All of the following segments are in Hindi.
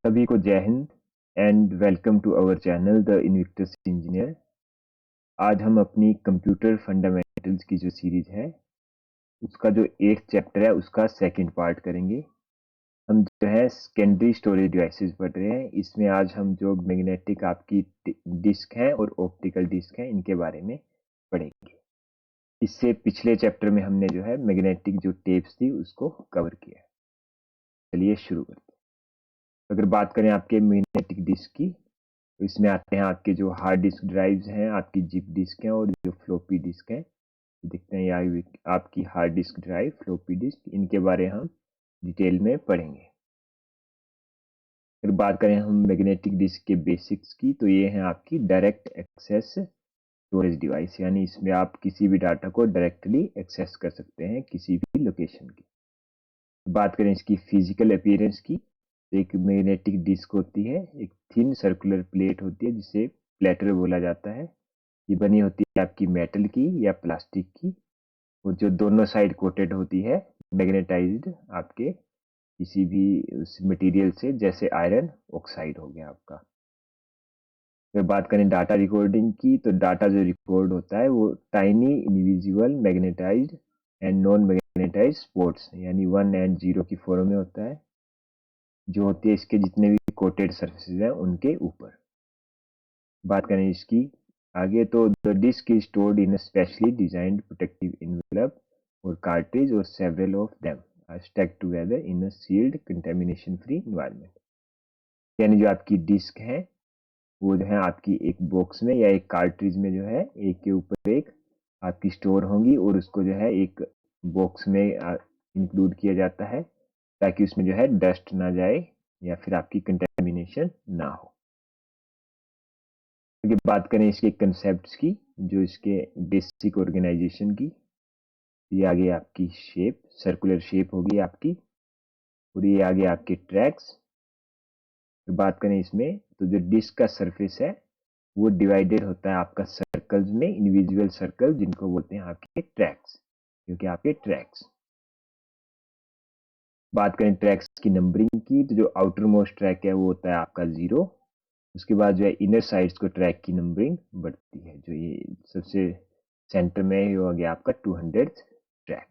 सभी को जय हिंद and welcome to our channel the invictus engineer. आज हम अपनी कंप्यूटर फंडामेंटल्स की जो सीरीज है उसका जो 8th चैप्टर है उसका सेकंड पार्ट करेंगे। हम जो है सेकेंडरी स्टोरेज डिवाइसेस पढ़ रहे हैं। इसमें आज हम जो मैग्नेटिक आपकी डिस्क है और ऑप्टिकल डिस्क है इनके बारे में पढ़ेंगे। इससे पिछले चैप्टर में हमने जो है मैग्नेटिक जो टेप्स थी उसको कवर किया। चलिए शुरू करते हैं। अगर बात करें आपके मैग्नेटिक डिस्क की तो इसमें आते हैं आपके जो हार्ड डिस्क ड्राइव्स हैं, आपकी जिप डिस्क हैं और जो फ्लॉपी डिस्क है। देखते हैं यार आपकी hard disk drive, floppy disk, इनके बारे हम डिटेल में पढ़ेंगे। फिर बात करें हम मैग्नेटिक डिस्क के बेसिक्स की तो ये है आपकी डायरेक्ट एक्सेस स्टोरेज डिवाइस, यानी इसमें आप किसी भी डाटा को डायरेक्टली एक्सेस कर सकते हैं किसी भी लोकेशन की। बात करें इसकी फिजिकल अपीयरेंस की, एक मैग्नेटिक डिस्क होती है, एक थिन सर्कुलर प्लेट होती है जिसे प्लेटर बोला जाता है। ये बनी होती है आपकी मेटल की या प्लास्टिक की, और जो दोनों साइड कोटेड होती है मैग्नेटाइज्ड आपके किसी भी उस मटेरियल से, जैसे आयरन ऑक्साइड हो गया आपका। फिर बात करें डाटा रिकॉर्डिंग की तो डाटा जो रिकॉर्ड होता है वो tiny invisible magnetised and non magnetized spots यानी 1 एंड 0 की फॉर्म में होता है, जो होती है इसके जितने भी कोटेड सर्फेसेज हैं उनके ऊपर। बात करें इसकी आगे तो the disk is stored in specially designed protective envelope और कार्ट्रिज और several of them are stacked together in a sealed contamination free environment. यानी जो आपकी डिस्क है वो जो है आपकी एक बॉक्स में या एक कार्ट्रिज में जो है एक के ऊपर एक आपकी स्टोर होंगी, और उसको जो है एक बॉक्स में इंक्लूड किया जाता है ताकि उसमें जो है डस्ट ना जाए या फिर आपकी कंटेमिनेशन ना हो। आगे बात करें इसके कंसेप्ट्स की, जो इसके बेसिक ऑर्गेनाइजेशन की, ये आगे आपकी शेप सर्कुलर शेप होगी आपकी, और ये आगे आपके ट्रैक्स। तो बात करें इसमें तो जो डिस्क का सरफेस है वो डिवाइडेड होता है आपका सर्कल्स में, इनविजिबल सर्कल जिनको बोलते हैं आपके ट्रैक्स, क्योंकि आपके ट्रैक्स। बात करें ट्रैक्स की नंबरिंग की तो जो आउटर मोस्ट ट्रैक है वो होता है आपका 0। उसके बाद जो है इनर साइड्स को ट्रैक की नंबरिंग बढ़ती है, जो ये सबसे सेंटर में ये हो गया आपका 200 ट्रैक।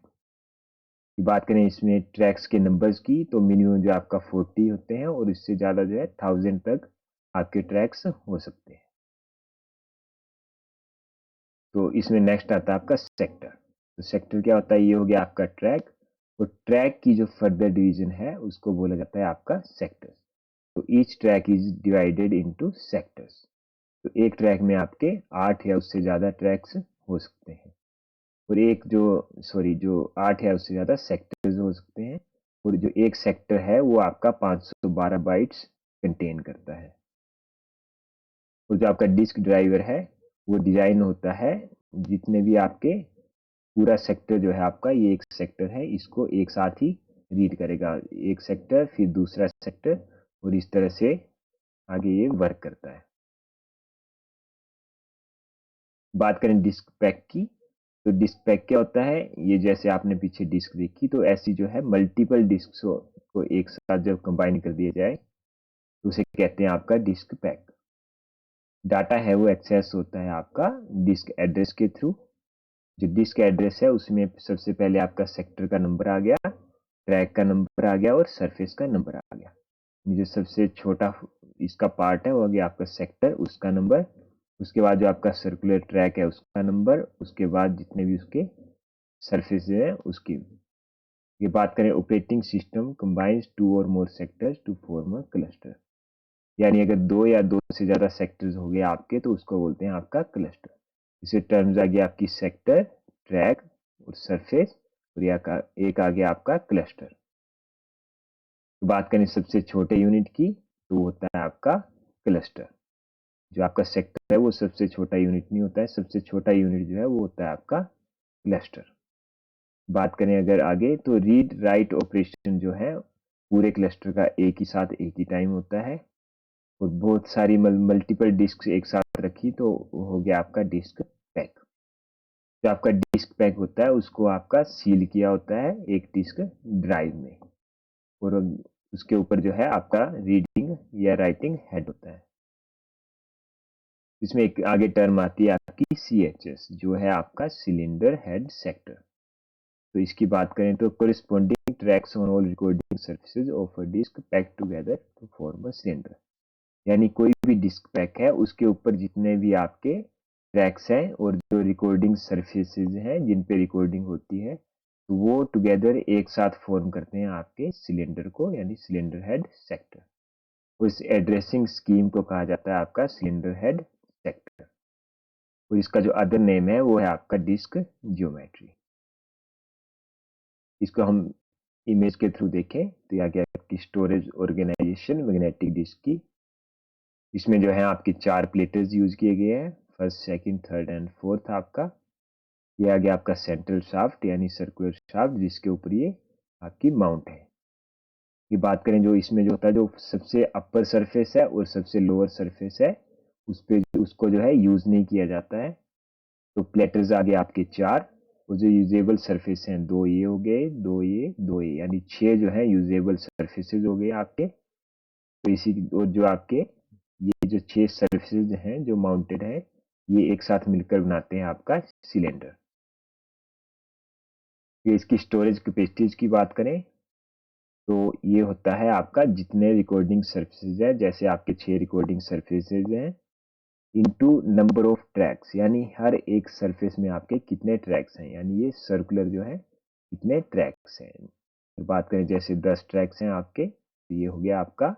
बात करें इसमें ट्रैक्स के नंबर्स की तो मिनिमम जो आपका 40 होते हैं और इससे ज़्यादा जो है 1000 तक आपके ट्रैक्स हो सकते हैं। तो इसमें नेक्स्ट आता है आपका सेक्टर। तो सेक्टर क्या होता है, ये हो गया आपका ट्रैक, और ट्रैक की जो फर्दर डिवीजन है उसको बोला जाता है आपका सेक्टर। तो each track is divided into sectors. तो एक ट्रैक में आपके 8 या उससे ज़्यादा ट्रैक्स हो सकते हैं, और एक जो 8 या उससे ज़्यादा सेक्टर्स हो सकते हैं, और जो एक सेक्टर है वो आपका 512 बाइट्स कंटेन करता है। और जो आपका डिस्क ड्राइवर है वो डिजाइन होता है, जितने भी आपके पूरा सेक्टर जो है आपका, ये एक सेक्टर है, इसको एक साथ ही रीड करेगा, एक सेक्टर फिर दूसरा सेक्टर, और इस तरह से आगे ये वर्क करता है। बात करें डिस्क पैक की तो डिस्क पैक क्या होता है, ये जैसे आपने पीछे डिस्क देखी तो ऐसी जो है मल्टीपल डिस्क को एक साथ जब कंबाइन कर दिया जाए तो उसे कहते हैं आपका डिस्क पैक। डाटा है वो एक्सेस होता है आपका डिस्क एड्रेस के थ्रू। जो डिस्क एड्रेस है उसमें सबसे पहले आपका सेक्टर का नंबर आ गया, ट्रैक का नंबर आ गया और सरफेस का नंबर आ गया। जो सबसे छोटा इसका पार्ट है वो आ गया आपका सेक्टर, उसका नंबर। उसके बाद जो आपका सर्कुलर ट्रैक है उसका नंबर, उसके बाद जितने भी उसके सरफेस है उसकी। ये बात करें operating system combines two or more sectors to form a cluster, यानी अगर दो या दो से ज्यादा सेक्टर्स हो गए आपके तो उसको बोलते हैं आपका क्लस्टर। इसे टर्म्स आ गया आपकी सेक्टर, ट्रैक और सरफेस, और एक आ गया आपका क्लस्टर। बात करें सबसे छोटे यूनिट की तो होता है आपका क्लस्टर। जो आपका सेक्टर है वो सबसे छोटा यूनिट नहीं होता है, सबसे छोटा यूनिट जो है वो होता है आपका क्लस्टर। बात करें अगर आगे तो रीड राइट ऑपरेशन जो है पूरे क्लस्टर का एक ही साथ एक ही टाइम होता है, और बहुत सारी मल्टीपल डिस्क एक साथ रखी तो हो गया आपका डिस्क पैक। जो आपका डिस्क पैक होता है उसको आपका सील किया होता है एक डिस्क ड्राइव में, और उसके ऊपर जो है आपका रीडिंग या राइटिंग हेड होता है। इसमें एक आगे टर्म आती है आपकी CHS, जो है आपका सिलेंडर हेड सेक्टर। तो इसकी बात करें तो corresponding tracks on all recording surfaces of a disk packed together to form a cylinder. यानी कोई भी डिस्क पैक है उसके ऊपर जितने भी आपके ट्रैक्स हैं और जो रिकॉर्डिंग सर्फेसेज हैं जिन पे रिकॉर्डिंग होती है, तो वो टुगेदर एक साथ फॉर्म करते हैं आपके सिलेंडर को, यानी सिलेंडर हेड सेक्टर। उस एड्रेसिंग स्कीम को कहा जाता है आपका सिलेंडर हेड सेक्टर, और इसका जो अदर नेम है वो है आपका डिस्क ज्योमेट्री। इसको हम इमेज के थ्रू देखें तो यहाँ की आपकी स्टोरेज ऑर्गेनाइजेशन मैग्नेटिक डिस्क की। इसमें जो है आपके 4 प्लेटर्स यूज किए गए हैं, first, second, third and fourth आपका। ये आ गया आपका सेंट्रल शाफ्ट यानी सर्कुलर शाफ्ट, जिसके ऊपर ये आपकी माउंट है। ये बात करें जो इसमें जो होता है, जो सबसे अपर सरफेस है और सबसे लोअर सरफेस है, उस पे उसको जो है यूज नहीं किया जाता है। तो प्लेटर्स आ गए आपके 4, और जो यूजेबल सरफेस हैं 2 ये हो गए, 2 ये, 2 ये, यानी 6 जो है यूजेबल सरफेसेज हो गए आपके। तो इसी और जो आपके ये जो 6 सरफेसेज हैं जो माउंटेड है, ये एक साथ मिलकर बनाते हैं आपका सिलेंडर। ये इसकी स्टोरेज कैपेसिटीज की बात करें तो ये होता है आपका जितने रिकॉर्डिंग सर्फेसेज है, जैसे आपके 6 रिकॉर्डिंग सर्फेसेज हैं, इनटू नंबर ऑफ ट्रैक्स, यानी हर एक सरफेस में आपके कितने ट्रैक्स हैं, यानी ये सर्कुलर जो है कितने ट्रैक्स हैं। तो बात करें जैसे 10 ट्रैक्स हैं आपके, तो ये हो गया आपका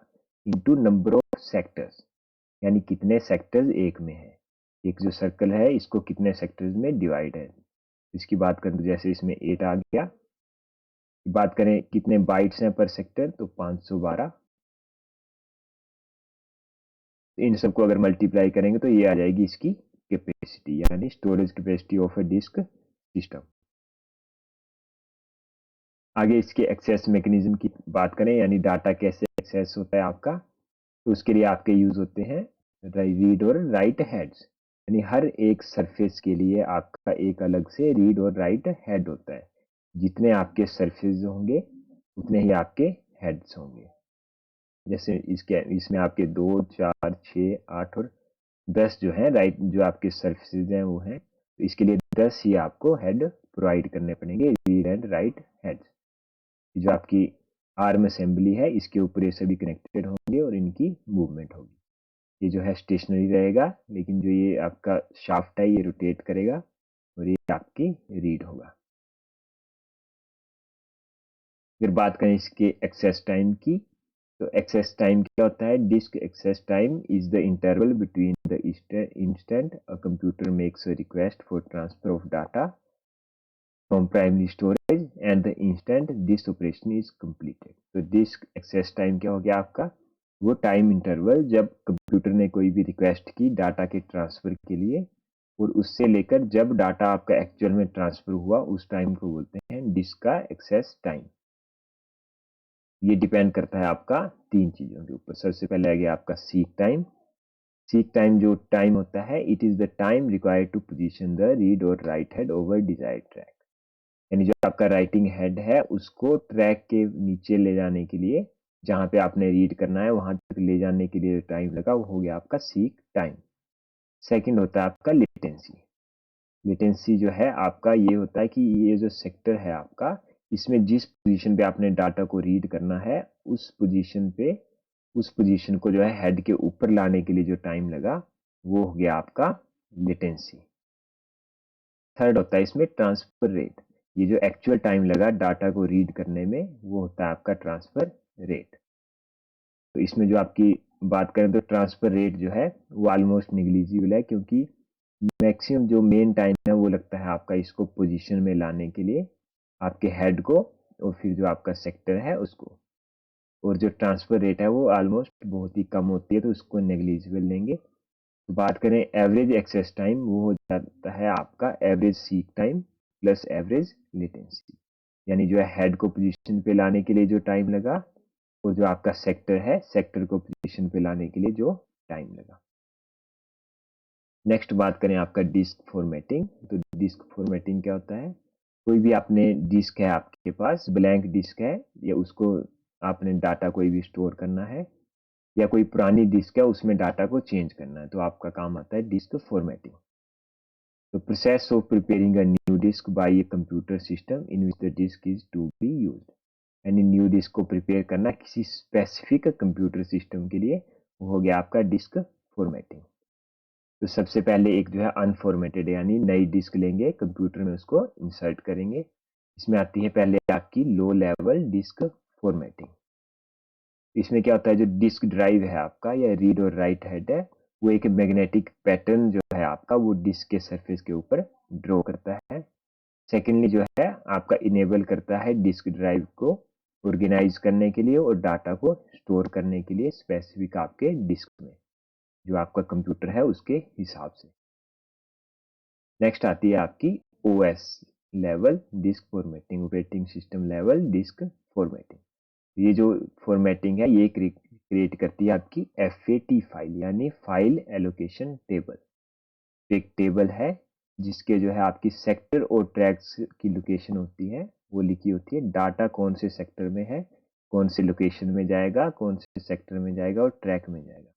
इनटू नंबर ऑफ सेक्टर्स, यानी कितने सेक्टर्स एक में है। एक जो सर्कल है इसको कितने सेक्टर्स में डिवाइड है। इसकी बात करें तो जैसे इसमें 8 आ गया। बात करें कितने बाइट्स हैं पर सेक्टर, तो 512। इन सबको अगर मल्टीप्लाई करेंगे तो ये आ जाएगी इसकी कैपेसिटी, यानी storage capacity of a disk system. आगे इसके एक्सेस मैकेनिज्म की बात करें, यानी डाटा कैसे एक्सेस होता है आपका, तो उसके लिए आपके यूज होते हैं रीड और राइट हेड्स। यानी हर एक सरफेस के लिए आपका एक अलग से रीड और राइट हेड होता है। जितने आपके सरफेस होंगे उतने ही आपके हेड्स होंगे। जैसे इसमें आपके 2, 4, 6, 8 और 10 जो है राइट, जो आपके सर्फेसेज हैं वो हैं, तो इसके लिए 10 ही आपको हेड प्रोवाइड करने पड़ेंगे, रीड एंड राइट हेड। जो आपकी आर्म असेंबली है इसके ऊपर ये सभी कनेक्टेड होंगे और इनकी मूवमेंट होगी। ये जो है स्टेशनरी रहेगा, लेकिन जो ये आपका शाफ्ट है ये रोटेट करेगा और ये आपकी रीड होगा। फिर बात करें इसके एक्सेस टाइम की, तो एक्सेस टाइम क्या होता है? Disk access time is the interval between the instant a computer makes a request for transfer of data from primary storage and the instant this operation is completed. तो डिस्क एक्सेस टाइम क्या हो गया आपका? वो टाइम इंटरवल जब कंप्यूटर ने कोई भी रिक्वेस्ट की डाटा के ट्रांसफर के लिए, और उससे लेकर जब डाटा आपका एक्चुअल में ट्रांसफर हुआ, उस टाइम को बोलते हैं डिस्क का एक्सेस टाइम। ये डिपेंड करता है आपका 3 चीजों के ऊपर। सबसे पहले आ गया आपका सीक टाइम। सीक टाइम जो टाइम होता है, it is the time required to position the read और write head over desired track. यानी जो आपका राइटिंग हेड है उसको ट्रैक के नीचे ले जाने के लिए, जहां पे आपने रीड करना है वहां तक ले जाने के लिए टाइम लगा, वो हो गया आपका सीक टाइम। सेकंड होता है आपका लेटेंसी। लेटेंसी जो है आपका ये होता है कि ये जो सेक्टर है आपका, इसमें जिस पोजीशन पे आपने डाटा को रीड करना है, उस पोजीशन को जो है हेड के ऊपर लाने के लिए जो टाइम लगा, वो हो गया आपका लेटेंसी। थर्ड होता है इसमें ट्रांसफर रेट। ये जो एक्चुअल टाइम लगा डाटा को रीड करने में, वो होता है आपका ट्रांसफर रेट। तो इसमें जो आपकी बात करें तो ट्रांसफर रेट जो है वो ऑलमोस्ट निग्लिजिबल है, क्योंकि मैक्सिमम जो मेन टाइम है वो लगता है आपका इसको पोजीशन में लाने के लिए, आपके हेड को और फिर जो आपका सेक्टर है उसको। और जो ट्रांसफर रेट है वो ऑलमोस्ट बहुत ही कम होती है, तो उसको नेग्लिजिबल लेंगे। तो बात करें एवरेज एक्सेस टाइम, वो हो जाता है आपका average seek time plus average latency. यानी जो है हेड को पोजीशन पे लाने के लिए जो टाइम लगा, और जो आपका सेक्टर है, सेक्टर को पोजीशन पे लाने के लिए जो टाइम लगा। नेक्स्ट बात करें आपका डिस्क फॉर्मेटिंग। तो डिस्क फॉर्मेटिंग क्या होता है? कोई भी आपने डिस्क है आपके पास, ब्लैंक डिस्क है, या उसको आपने डाटा कोई भी स्टोर करना है, या कोई पुरानी डिस्क है उसमें डाटा को चेंज करना है, तो आपका काम आता है डिस्क फॉर्मेटिंग। तो process of preparing a new disk by a computer system in which the disk is to be used. यानी न्यू डिस्क को प्रिपेयर करना किसी स्पेसिफिक कंप्यूटर सिस्टम के लिए, वो हो गया आपका डिस्क फॉर्मेटिंग। तो सबसे पहले एक जो है अनफॉर्मेटेड यानी नई डिस्क लेंगे, कंप्यूटर में उसको इंसर्ट करेंगे। इसमें आती है पहले आपकी लो लेवल डिस्क फॉर्मेटिंग। इसमें क्या होता है, जो डिस्क ड्राइव है आपका या रीड और राइट हेड है, वो एक मैग्नेटिक पैटर्न जो है आपका वो डिस्क के सरफेस के ऊपर ड्रॉ करता है। सेकेंडली जो है आपका इनेबल करता है डिस्क ड्राइव को ऑर्गेनाइज करने के लिए और डाटा को स्टोर करने के लिए स्पेसिफिक आपके डिस्क में, जो आपका कंप्यूटर है उसके हिसाब से। नेक्स्ट आती है आपकी OS level disk formatting, operating system level disk formatting. ये जो फॉर्मेटिंग है ये क्रिएट करती है आपकी FAT फाइल यानी फाइल एलोकेशन टेबल। एक टेबल है जिसके जो है आपकी सेक्टर और ट्रैक्स की लोकेशन होती है, वो लिखी होती है, डाटा कौन से सेक्टर में है, कौन से लोकेशन में जाएगा, कौन से सेक्टर में जाएगा और ट्रैक में जाएगा।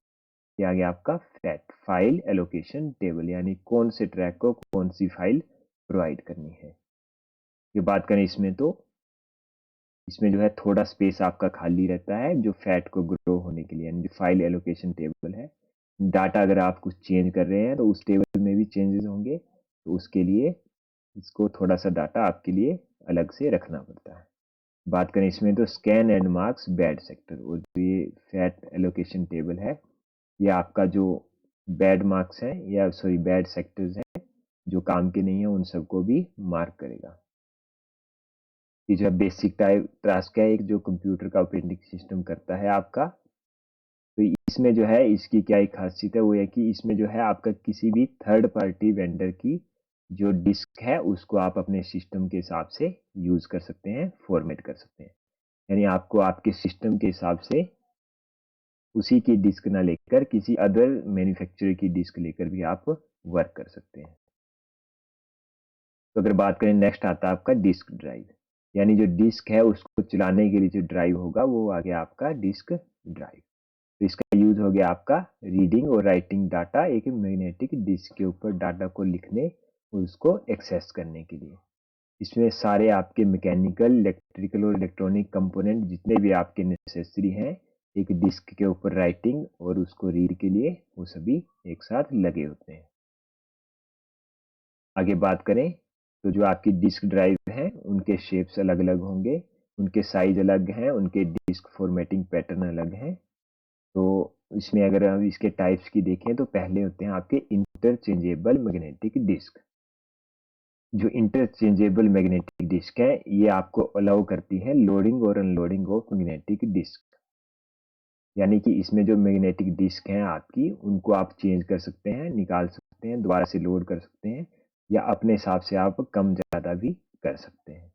ये आ गया आपका फैट फाइल एलोकेशन टेबल, यानी कौन से ट्रैक को कौन सी फाइल प्रोवाइड करनी है। ये बात करें इसमें तो इसमें जो है थोड़ा स्पेस आपका खाली रहता है जो फैट को ग्रो होने के लिए, यानी जो फाइल एलोकेशन टेबल है। डाटा अगर आप कुछ चेंज कर रहे हैं तो उस टेबल में भी चेंजेस होंगे, तो उसके लिए इसको थोड़ा सा डाटा आपके लिए अलग से रखना पड़ता है। बात करें इसमें तो scan and marks bad sector, और जो ये फैट एलोकेशन टेबल है ये आपका जो बैड मार्क्स है या सॉरी बैड सेक्टर्स है जो काम के नहीं है उन सबको भी मार्क करेगा। ये जो बेसिक टाइप टास्क है एक जो कंप्यूटर का ऑपरेटिंग सिस्टम करता है आपका, तो इसमें जो है इसकी क्या एक खासियत है, वो है कि इसमें जो है आपका किसी भी थर्ड पार्टी वेंडर की जो डिस्क है उसको आप अपने सिस्टम के हिसाब से यूज कर सकते हैं, फॉर्मेट कर सकते हैं। यानी आपको आपके सिस्टम के हिसाब से उसी की डिस्क ना लेकर किसी अदर मैन्युफैक्चरर की डिस्क लेकर भी आप वर्क कर सकते हैं। तो अगर बात करें नेक्स्ट आता है आपका डिस्क ड्राइव, यानी जो डिस्क है उसको चलाने के लिए जो ड्राइव होगा वो आ गया आपका डिस्क ड्राइव। तो इसका यूज हो गया आपका रीडिंग और राइटिंग डाटा एक मैग्नेटिक डिस्क के ऊपर डाटा को लिखने और उसको एक्सेस करने के लिए। इसमें सारे आपके मैकेनिकल, इलेक्ट्रिकल और इलेक्ट्रॉनिक कंपोनेंट जितने भी आपके नेसेसरी हैं एक डिस्क के ऊपर राइटिंग और उसको रीड के लिए, वो सभी एक साथ लगे होते हैं। आगे बात करें तो जो आपकी डिस्क ड्राइव है उनके शेप्स अलग अलग होंगे, उनके साइज अलग हैं, उनके डिस्क फॉर्मेटिंग पैटर्न अलग हैं। तो इसमें अगर हम इसके टाइप्स की देखें तो पहले होते हैं आपके इंटरचेंजेबल मैग्नेटिक डिस्क। जो इंटरचेंजेबल मैग्नेटिक डिस्क है ये आपको अलाउ करती है लोडिंग और अनलोडिंग ऑफ मैग्नेटिक डिस्क, यानी कि इसमें जो मैग्नेटिक डिस्क हैं आपकी उनको आप चेंज कर सकते हैं, निकाल सकते हैं, दोबारा से लोड कर सकते हैं, या अपने हिसाब से आप कम ज़्यादा भी कर सकते हैं।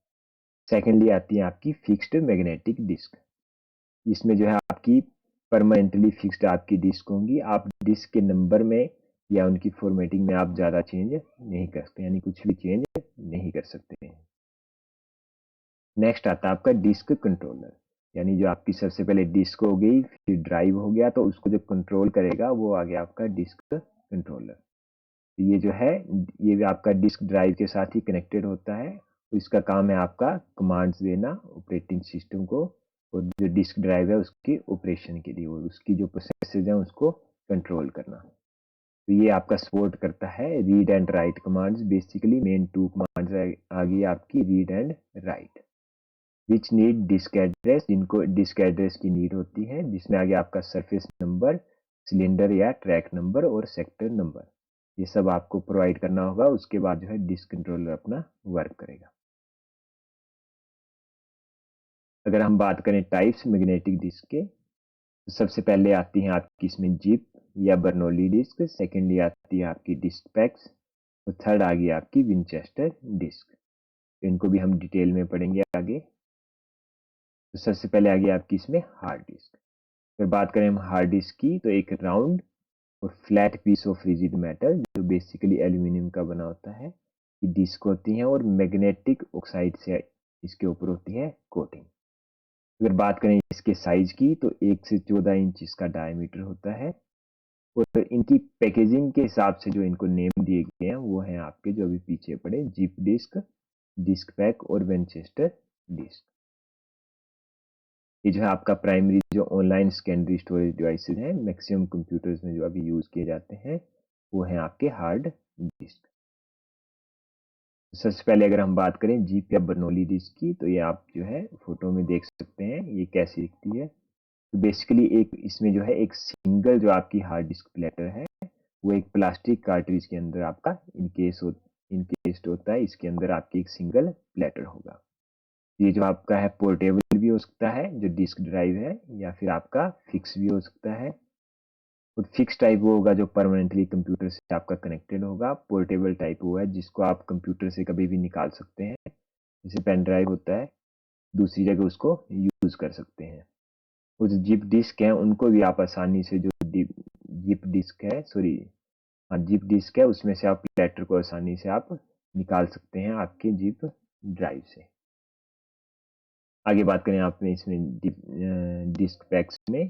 सेकेंडली आती है आपकी फिक्स्ड मैग्नेटिक डिस्क। इसमें जो है आपकी परमानेंटली फिक्स्ड आपकी डिस्क होंगी, आप डिस्क के नंबर में या उनकी फॉर्मेटिंग में आप ज़्यादा चेंज नहीं कर सकते, यानी कुछ भी चेंज नहीं कर सकते हैं। नेक्स्ट आता है आपका डिस्क कंट्रोलर, यानी जो आपकी सबसे पहले डिस्क हो गई फिर ड्राइव हो गया, तो उसको जो कंट्रोल करेगा वो आ गया आपका डिस्क कंट्रोलर। तो ये जो है ये भी आपका डिस्क ड्राइव के साथ ही कनेक्टेड होता है, तो इसका काम है आपका कमांड्स देना ऑपरेटिंग सिस्टम को, और जो डिस्क ड्राइव है उसकी ऑपरेशन के लिए और उसकी जो प्रोसेसेस हैं उसको कंट्रोल करना। तो ये आपका सपोर्ट करता है read and write commands. Basically main two commands आ गई आपकी read and write, which need disk address, जिनको डिस्क एड्रेस की नीड होती है, जिसमें आ गया आपका सरफेस नंबर, सिलेंडर या ट्रैक नंबर और सेक्टर नंबर। ये सब आपको प्रोवाइड करना होगा, उसके बाद जो है डिस्क कंट्रोलर अपना वर्क करेगा। अगर हम बात करें टाइप्स मैग्नेटिक डिस्क के, तो सबसे पहले आती है आपकी इसमें जिप या बर्नौली डिस्क, सेकेंडली आती है आपकी डिस्क पैक्स, और थर्ड आ गई आपकी विंचेस्टर डिस्क। इनको भी हम डिटेल में पढ़ेंगे आगे। तो सबसे पहले आ गई आपकी इसमें हार्ड डिस्क। फिर बात करें हम हार्ड डिस्क की, तो एक राउंड और flat piece of rigid metal जो बेसिकली एल्यूमिनियम का बना होता है, ये डिस्क होती हैं और मैग्नेटिक ऑक्साइड से इसके ऊपर होती है कोटिंग। अगर बात करें इसके साइज की तो 1 से 14 इंच इसका डायमीटर होता है। और इनकी पैकेजिंग के हिसाब से जो इनको नेम दिए गए हैं वो हैं आपके जो अभी पीछे पड़े, जिप डिस्क, डिस्क पैक और विंचेस्टर डिस्क। ये जो है आपका प्राइमरी जो ऑनलाइन सेकेंडरी स्टोरेज डिवाइसेस हैं मैक्सिमम कंप्यूटर्स में जो अभी यूज किए जाते हैं वो हैं आपके हार्ड डिस्क। सबसे पहले अगर हम बात करें जीप या बर्नौली डिस्क की तो ये आप जो है फोटो में देख सकते हैं ये कैसी दिखती है। तो बेसिकली एक इसमें जो है एक सिंगल जो आपकी हार्ड डिस्क प्लेटर है वो एक प्लास्टिक कार्ट्रिज के अंदर आपका इनकेस्ड होता है। इसके अंदर आपकी एक सिंगल प्लेटर होगा। ये जो आपका है पोर्टेबल भी हो सकता है जो डिस्क ड्राइव है, या फिर आपका फिक्स भी हो सकता है। और फिक्स टाइप वो होगा जो परमानेंटली कंप्यूटर से आपका कनेक्टेड होगा। पोर्टेबल टाइप वो है जिसको आप कंप्यूटर से कभी भी निकाल सकते हैं, जैसे पेन ड्राइव होता है, दूसरी जगह उसको यूज कर सकते हैं। और जो जिप डिस्क है उनको भी आप आसानी से जो जिप डिस्क है सॉरी हाँ जिप डिस्क है उसमें से आप लेटर को आसानी से आप निकाल सकते हैं आपके जिप ड्राइव से। आगे बात करें आपने इसमें डिस्क पैक्स में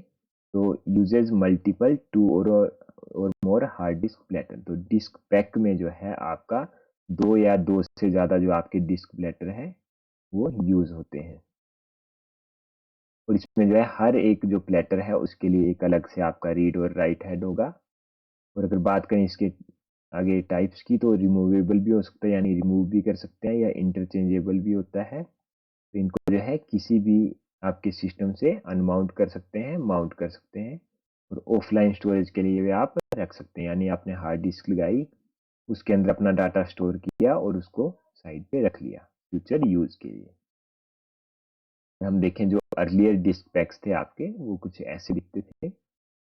तो usage multiple to or more hard disk platter. तो डिस्क पैक में जो है आपका 2 या 2 से ज़्यादा जो आपके डिस्क प्लेटर है वो यूज होते हैं। और इसमें जो है हर एक जो प्लेटर है उसके लिए एक अलग से आपका रीड और राइट हेड होगा। और अगर बात करें इसके आगे टाइप्स की तो रिमूवेबल भी हो सकता है, यानी रिमूव भी कर सकते हैं, या इंटरचेंजेबल भी होता है। तो इनको जो है किसी भी आपके सिस्टम से अनमाउंट कर सकते हैं, माउंट कर सकते हैं। और ऑफलाइन स्टोरेज के लिए भी आप रख सकते हैं, यानी आपने हार्ड डिस्क लगाई उसके अंदर अपना डाटा स्टोर किया और उसको साइड पे रख लिया फ्यूचर यूज के लिए। हम देखें जो अर्लियर डिस्क पैक्स थे आपके वो कुछ ऐसे दिखते थे।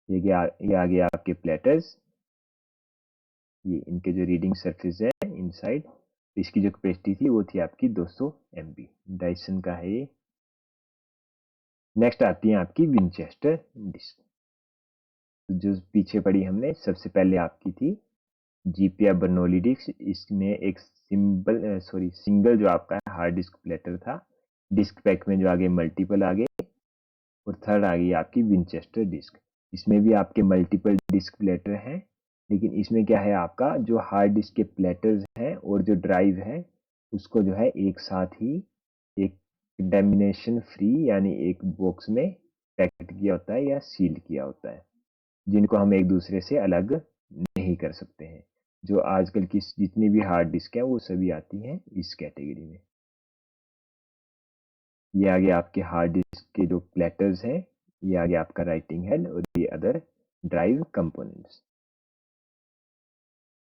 ये आ गया आपके प्लेटर्स, ये इनके जो रीडिंग सरफेस है इनसाइड। तो इसकी जो कैपेसिटी थी वो थी आपकी 200 MB। डाइसन का है ये। नेक्स्ट आती है आपकी विंचेस्टर डिस्क। तो जो पीछे पड़ी हमने सबसे पहले आपकी थी जीप या बर्नौली डिस्क। इसमें एक सिंगल जो आपका हार्ड डिस्क प्लेटर था। डिस्क पैक में जो आगे मल्टीपल आ गए। और थर्ड आ गई आपकी विंचेस्टर डिस्क। इसमें भी आपके मल्टीपल डिस्क प्लेटर हैं, लेकिन इसमें क्या है आपका जो हार्ड डिस्क के प्लेटर्स हैं और जो ड्राइव है उसको जो है एक साथ ही एक डैमिनेशन फ्री यानी एक बॉक्स में पैकेट किया होता है या सील किया होता है, जिनको हम एक दूसरे से अलग नहीं कर सकते हैं। जो आजकल की जितनी भी हार्ड डिस्क है वो सभी आती हैं इस कैटेगरी में। ये आ गया आपके हार्ड डिस्क के जो प्लेटर्स हैं, ये आ गया आपका राइटिंग हेड और ये अदर ड्राइव कंपोनेंट्स।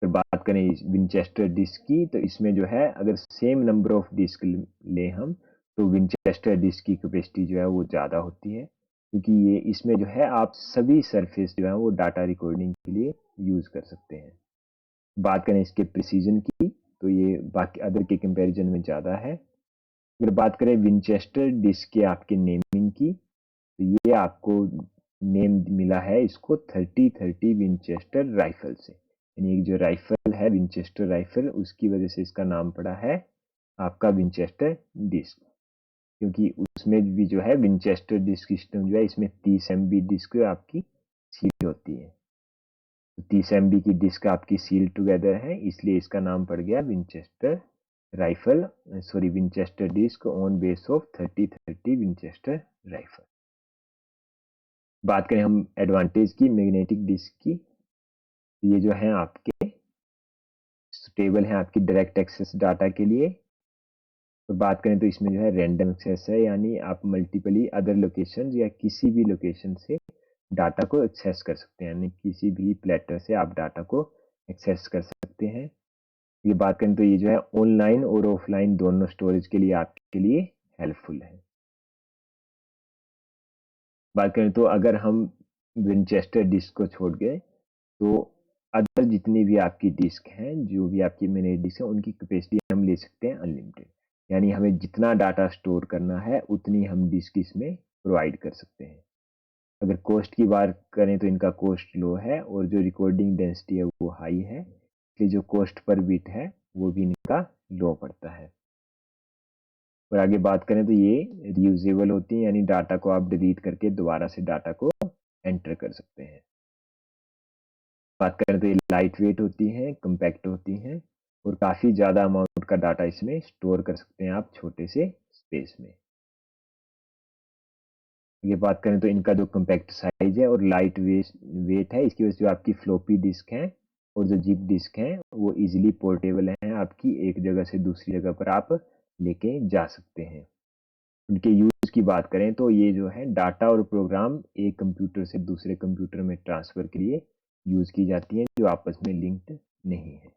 फिर बात करें विंचेस्टर डिस्क की तो इसमें जो है अगर सेम नंबर ऑफ डिस्क ले हम तो विंचेस्टर डिस्क की कैपेसिटी जो है वो ज़्यादा होती है, क्योंकि ये इसमें जो है आप सभी सरफेस जो है वो डाटा रिकॉर्डिंग के लिए यूज़ कर सकते हैं। बात करें इसके प्रिसीजन की तो ये बाकी अदर के कंपैरिजन में ज़्यादा है। अगर बात करें विंचेस्टर डिस्क के आपके नेमिंग की तो ये आपको नेम मिला है इसको 3030 विंचेस्टर राइफल से, यानी एक जो राइफल है विंचेस्टर राइफल उसकी वजह से इसका नाम पड़ा है आपका विंचेस्टर डिस्क, क्योंकि उसमें भी जो है विंचेस्टर डिस्क सिस्टम जो है इसमें 30 MB डिस्क आपकी सील होती है। तो 30 MB की डिस्क आपकी सील टुगेदर है, इसलिए इसका नाम पड़ गया Winchester rifle Winchester disk on base of 3030 Winchester rifle. बात करें हम एडवांटेज की मैग्नेटिक डिस्क की, ये जो है आपके स्टेबल है आपकी डायरेक्ट एक्सेस डाटा के लिए। तो बात करें तो इसमें जो है रैंडम एक्सेस है, यानी आप मल्टीपली अदर लोकेशन या किसी भी लोकेशन से डाटा को एक्सेस कर सकते हैं, यानी किसी भी प्लेटर से आप डाटा को एक्सेस कर सकते हैं। ये बात करें तो ये जो है ऑनलाइन और ऑफलाइन दोनों स्टोरेज के लिए आपके लिए हेल्पफुल है। बात करें तो अगर हम विंचेस्टर डिस्क को छोड़ गए तो अदर जितनी भी आपकी डिस्क हैं जो भी आपकी मैग्नेटिक डिस्क है उनकी कैपेसिटी हम ले सकते हैं अनलिमिटेड, यानी हमें जितना डाटा स्टोर करना है उतनी हम डिस्क इसमें प्रोवाइड कर सकते हैं। अगर कॉस्ट की बात करें तो इनका कॉस्ट लो है और जो रिकॉर्डिंग डेंसिटी है वो हाई है, इसलिए जो कॉस्ट पर बिट है वो भी इनका लो पड़ता है। और आगे बात करें तो ये रीयूजेबल होती हैं, यानी डाटा को आप डिलीट करके दोबारा से डाटा को एंटर कर सकते हैं। बात करें तो ये लाइट वेट होती हैं, कम्पैक्ट होती हैं और काफ़ी ज़्यादा अमाउंट का डाटा इसमें स्टोर कर सकते हैं आप छोटे से स्पेस में। ये बात करें तो इनका जो कम्पैक्ट साइज है और लाइट वेट है, इसकी वजह से जो आपकी फ्लॉपी डिस्क है और जो जिप डिस्क है वो इजीली पोर्टेबल है, आपकी एक जगह से दूसरी जगह पर आप लेके जा सकते हैं। उनके यूज की बात करें तो ये जो है डाटा और प्रोग्राम एक कंप्यूटर से दूसरे कंप्यूटर में ट्रांसफर के लिए यूज की जाती है, जो आपस में लिंक्ड नहीं है।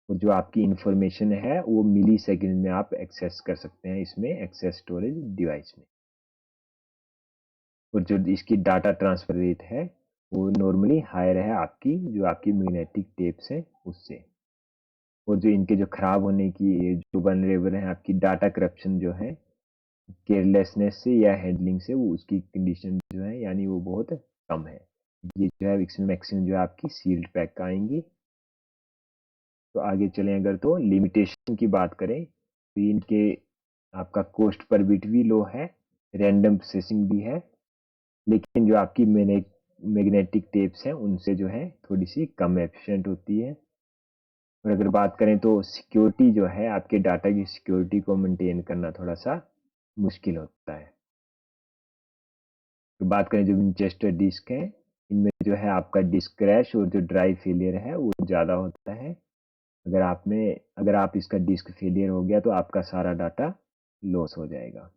और जो आपकी इंफॉर्मेशन है वो मिली सेकेंड में आप एक्सेस कर सकते हैं इसमें एक्सेस स्टोरेज डिवाइस में। और जो इसकी डाटा ट्रांसफर रेट है वो नॉर्मली हायर है आपकी जो आपकी मैग्नेटिक टेप्स है उससे। और जो इनके जो खराब होने की जो वनरेबल है आपकी डाटा करप्शन जो है केयरलेसनेस से या हैंडलिंग से, वो उसकी कंडीशन जो है यानी वो बहुत कम है। ये जो है इसमें मैक्सिमम जो है आपकी सील्ड पैक आएंगी। तो आगे चलें अगर तो लिमिटेशन की बात करें तो इनके आपका कॉस्ट पर बिट भी लो है, रैंडम प्रोसेसिंग भी है, लेकिन जो आपकी मैग्नेटिक टेप्स हैं उनसे जो है थोड़ी सी कम एफिशिएंट होती है। और अगर बात करें तो सिक्योरिटी जो है आपके डाटा की सिक्योरिटी को मेंटेन करना थोड़ा सा मुश्किल होता है। तो बात करें जो विंचेस्टर डिस्क है, इनमें जो है आपका डिस्क क्रैश और जो ड्राइव फेलियर है वो ज़्यादा होता है। अगर आप इसका डिस्क फेलियर हो गया तो आपका सारा डाटा लॉस हो जाएगा।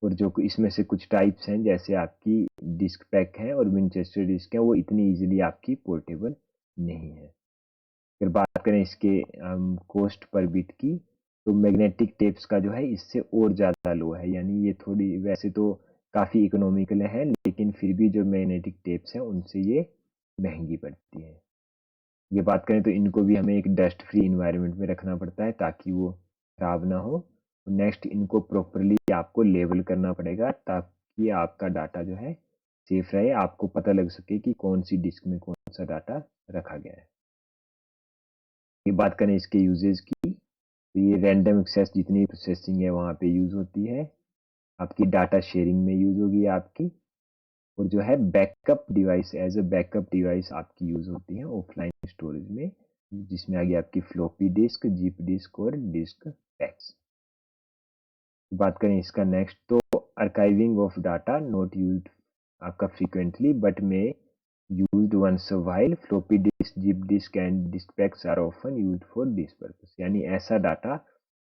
और जो इसमें से कुछ टाइप्स हैं जैसे आपकी डिस्क पैक है और विंचेस्टर डिस्क है, वो इतनी इजीली आपकी पोर्टेबल नहीं है। फिर बात करें इसके कॉस्ट पर बिट की, तो मैग्नेटिक टेप्स का जो है इससे और ज़्यादा लो है, यानी ये थोड़ी वैसे तो काफ़ी इकोनॉमिकल है लेकिन फिर भी जो मैग्नेटिक टेप्स हैं उनसे ये महंगी पड़ती है। ये बात करें तो इनको भी हमें एक डस्ट फ्री इन्वायरमेंट में रखना पड़ता है ताकि वो खराब ना हो। नेक्स्ट इनको प्रॉपरली आपको लेबल करना पड़ेगा ताकि आपका डाटा जो है सेफ रहे, आपको पता लग सके कि कौन सी डिस्क में कौन सा डाटा रखा गया है। ये बात करें इसके यूजेस की, तो ये रैंडम एक्सेस जितनी प्रोसेसिंग है वहाँ पे यूज़ होती है, आपकी डाटा शेयरिंग में यूज़ होगी आपकी। और जो है backup device as a backup device आपकी यूज़ होती है ऑफलाइन स्टोरेज में, जिसमें आ गई आपकी फ्लॉपी डिस्क, जिप डिस्क और डिस्क पैक्स। बात करें इसका नेक्स्ट तो archiving of data not used आपका फ्रीक्वेंटली बट में used once a while, floppy disk, zip disk and disk packs are often used for this purpose। यानी ऐसा डाटा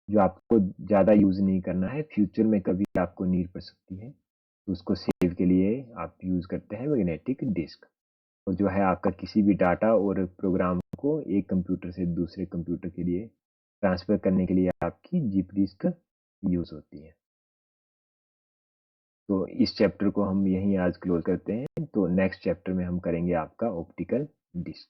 जो आपको ज़्यादा यूज़ नहीं करना है, फ्यूचर में कभी आपको नीड पड़ सकती है, तो उसको सेव के लिए आप यूज़ करते हैं मैग्नेटिक डिस्क। और जो है आपका किसी भी डाटा और प्रोग्राम को एक कंप्यूटर से दूसरे कंप्यूटर के लिए ट्रांसफ़र करने के लिए आपकी जिप डिस्क यूज़ होती है। तो इस चैप्टर को हम यहीं आज क्लोज करते हैं, तो नेक्स्ट चैप्टर में हम करेंगे आपका ऑप्टिकल डिस्क।